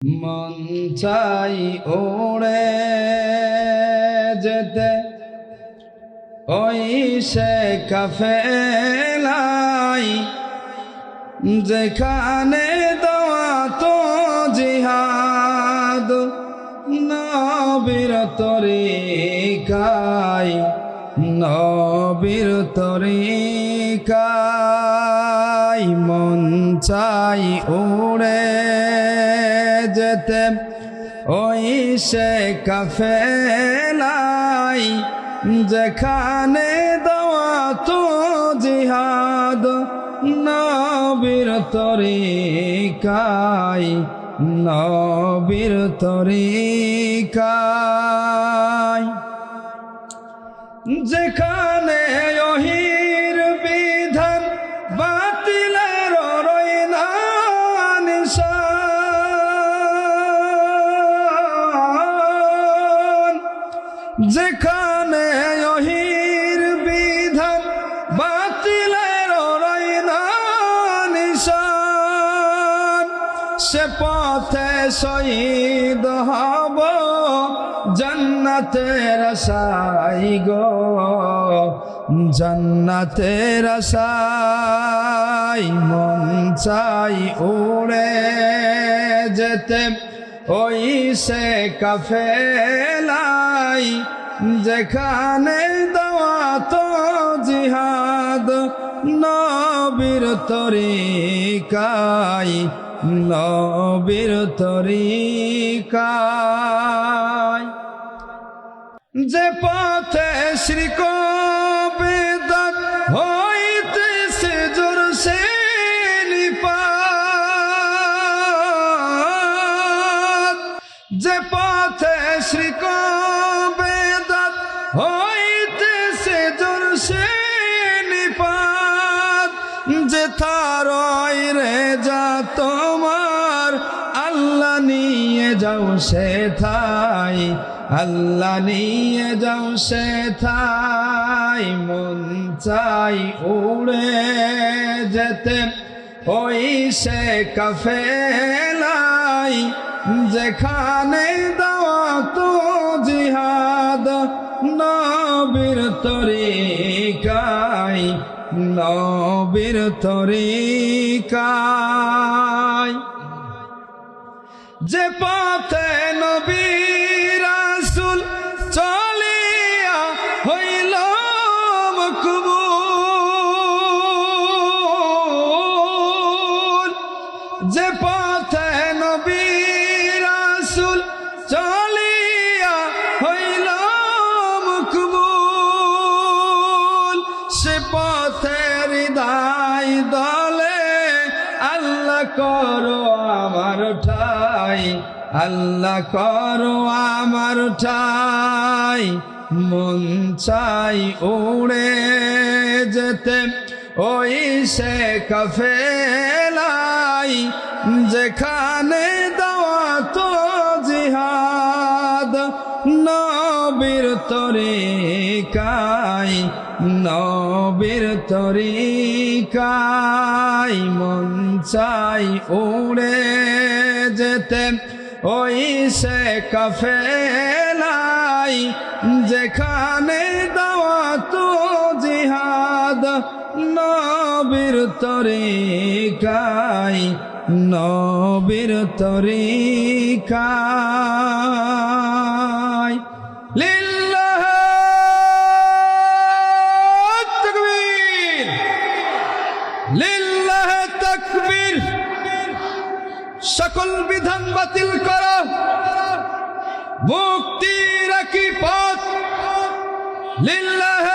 মন চাই ওড়ে যেতে ওই সে কাফেলাই যেখানে দাওয়াত জিহাদ নবীর তরিকায় নবীর তরিকায় মন চাই উড়ে যেতে ওই সে কাফেলাই যেখানে দাওয়াত জিহাদ নবীর তরিকায় নবীর তরিকায় যেখানে ওহির বিধান বাতিলের রইনা নিশান যেখানে ওহির বিধান বাতিলের রইনা নিশান সে পথে শহীদ হব জান্নাতের আশায় গো জান্নাতের আশায় মন চাই উড়ে যেতে ওই সে কাফেলাই যেখানে দাওয়াত জিহাদ নবীর তরিকায় নবীর তরিকায় যে পথে শিরক বিদআত হইতেছে জোরসে নিপাত যে পথে শিরক বিদআত হইতেছে জোরসে নিপাত যে তারই রেজা তোমার আল্লাহ নিয়ে যাও সেথায় আল্লাহ নিয়ে যাও সেথায় মন চাই উড়ে যেতে ওই সে কাফেলাই যেখানে দাওয়াত জিহাদ নবীর তরিকায় নবীর তরিকায় যে পথে নবী রাসূল চলিয়া হইল মকবুল যে পথে নবী রাসূল চলিয়া হইল মকবুল সে পথে হৃদয় দলে আল্লাহ করো আমার ঠাই আল্লাহ করো আমার ঠাই মন চাই উড়ে যেতে ওই সে কাফেলাই যেখানে দাওয়াত জিহাদ নবীর তরিকায় নবীর তরিকায় মন চাই উড়ে যেতে ওই সে কাফেলাই যেখানে দাওয়াত জিহাদ নবীর তরিকায় নবীর তরিকায় লিল্লাহ তাকবীর লিল্লাহ তাকবীর সকল বিধান বাতিল করো মুক্তির কি পথ লিল্লাহ